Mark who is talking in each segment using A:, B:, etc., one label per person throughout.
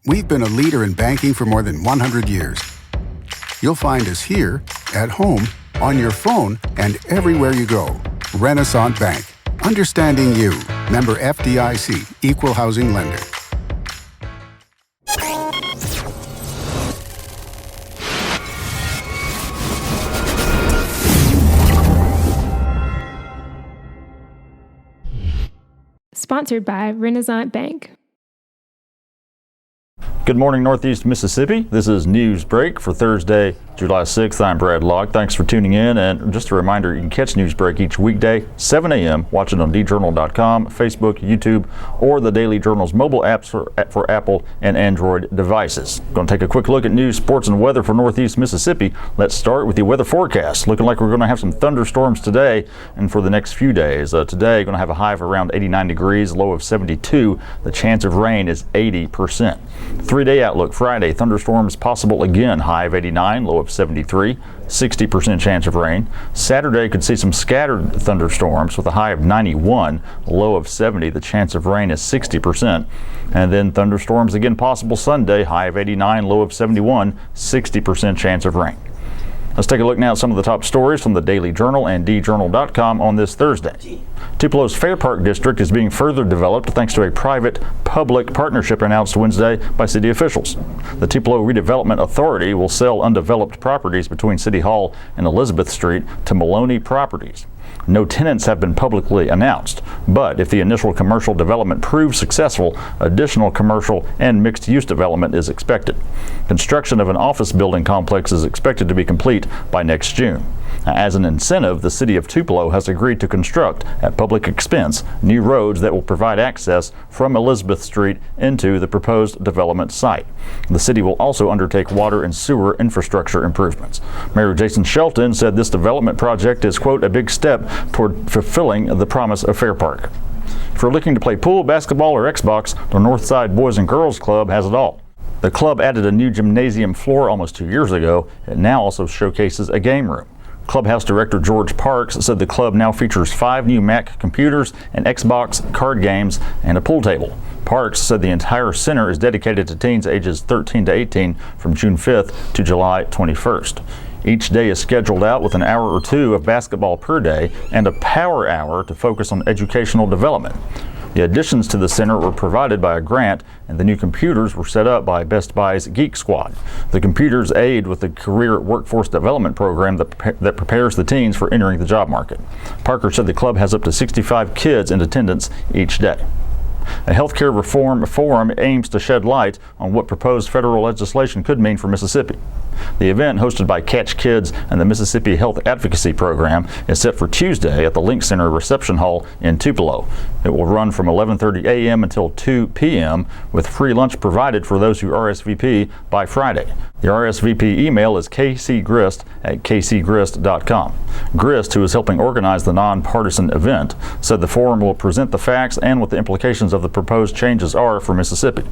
A: We've been a leader in banking for more than 100 years. You'll find us here, at home, on your phone, and everywhere you go. Renaissance Bank. Understanding you. Member FDIC. Equal housing lender.
B: Sponsored by Renaissance Bank.
C: Good morning, Northeast Mississippi. This is Newsbreak for Thursday, July 6th. I'm Brad Locke. Thanks for tuning in. And just a reminder, you can catch Newsbreak each weekday, 7 a.m. Watch it on djournal.com, Facebook, YouTube, or the Daily Journal's mobile apps for Apple and Android devices. Going to take a quick look at news, sports, and weather for Northeast Mississippi. Let's start with the weather forecast. Looking like we're going to have some thunderstorms today and for the next few days. Today, going to have a high of around 89 degrees, low of 72. The chance of rain is 80%. 3-day outlook: Friday, thunderstorms possible again, high of 89, low of 73, 60% chance of rain. Saturday could see some scattered thunderstorms with a high of 91, low of 70, the chance of rain is 60%. And then thunderstorms again possible Sunday, high of 89, low of 71, 60% chance of rain. Let's take a look now at some of the top stories from the Daily Journal and djournal.com on this Thursday. Tupelo's Fairpark District is being further developed thanks to a private-public partnership announced Wednesday by city officials. The Tupelo Redevelopment Authority will sell undeveloped properties between City Hall and Elizabeth Street to Maloney Properties. No tenants have been publicly announced, but if the initial commercial development proves successful, additional commercial and mixed-use development is expected. Construction of an office building complex is expected to be complete by next June. As an incentive, the city of Tupelo has agreed to construct, at public expense, new roads that will provide access from Elizabeth Street into the proposed development site. The city will also undertake water and sewer infrastructure improvements. Mayor Jason Shelton said this development project is, quote, a big step toward fulfilling the promise of Fairpark. If you're looking to play pool, basketball, or Xbox, the Northside Boys Girls Club has it all. The club added a new gymnasium floor almost 2 years ago. It now also showcases a game room. Clubhouse Director George Parks said the club now features 5 new Mac computers, an Xbox, card games, and a pool table. Parks said the entire center is dedicated to teens ages 13 to 18 from June 5th to July 21st. Each day is scheduled out with an hour or two of basketball per day and a power hour to focus on educational development. The additions to the center were provided by a grant, and the new computers were set up by Best Buy's Geek Squad. The computers aid with the career workforce development program that prepares the teens for entering the job market. Parker said the club has up to 65 kids in attendance each day. A healthcare reform forum aims to shed light on what proposed federal legislation could mean for Mississippi. The event, hosted by Catch Kids and the Mississippi Health Advocacy Program, is set for Tuesday at the Link Center Reception Hall in Tupelo. It will run from 11:30 a.m. until 2 p.m. with free lunch provided for those who RSVP by Friday. The RSVP email is kcgrist@kcgrist.com. Grist, who is helping organize the nonpartisan event, said the forum will present the facts and what the implications of the proposed changes are for Mississippi.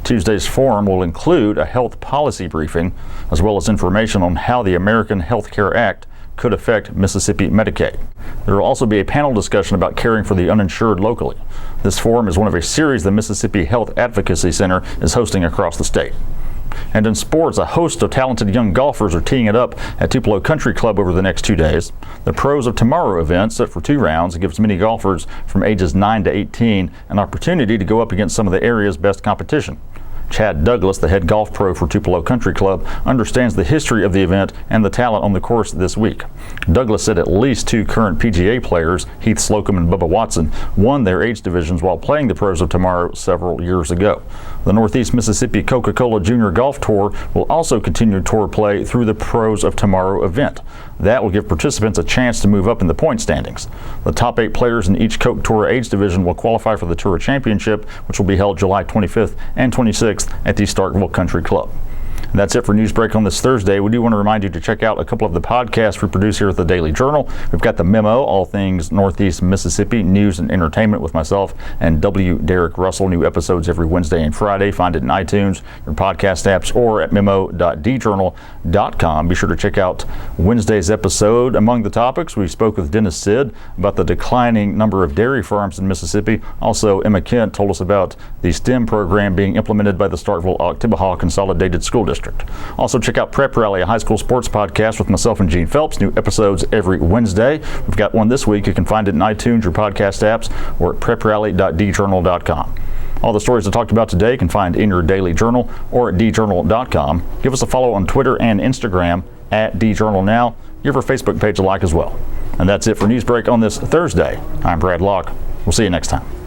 C: Tuesday's forum will include a health policy briefing, as well as information on how the American Health Care Act could affect Mississippi Medicaid. There will also be a panel discussion about caring for the uninsured locally. This forum is one of a series the Mississippi Health Advocacy Center is hosting across the state. And in sports, a host of talented young golfers are teeing it up at Tupelo Country Club over the next 2 days. The Pros of Tomorrow event, set for 2 rounds, gives many golfers from ages 9 to 18 an opportunity to go up against some of the area's best competition. Chad Douglas, the head golf pro for Tupelo Country Club, understands the history of the event and the talent on the course this week. Douglas said at least 2 current PGA players, Heath Slocum and Bubba Watson, won their age divisions while playing the Pros of Tomorrow several years ago. The Northeast Mississippi Coca-Cola Junior Golf Tour will also continue tour play through the Pros of Tomorrow event. That will give participants a chance to move up in the point standings. The top 8 players in each Coke Tour age division will qualify for the Tour Championship, which will be held July 25th and 26th at the Starkville Country Club. And that's it for Newsbreak on this Thursday. We do want to remind you to check out a couple of the podcasts we produce here at the Daily Journal. We've got The Memo, all things Northeast Mississippi, news and entertainment with myself and W. Derek Russell. New episodes every Wednesday and Friday. Find it in iTunes, your podcast apps, or at memo.djournal.com. Be sure to check out Wednesday's episode. Among the topics, we spoke with Dennis Sid about the declining number of dairy farms in Mississippi. Also, Emma Kent told us about the STEM program being implemented by the Starkville-Oktibbeha Consolidated School District. Also, check out Prep Rally, a high school sports podcast with myself and Gene Phelps. New episodes every Wednesday. We've got one this week. You can find it in iTunes, your podcast apps, or at preprally.djournal.com. All the stories I talked about today you can find in your Daily Journal or at djournal.com. Give us a follow on Twitter and Instagram at djournalnow. Give our Facebook page a like as well. And that's it for Newsbreak on this Thursday. I'm Brad Locke. We'll see you next time.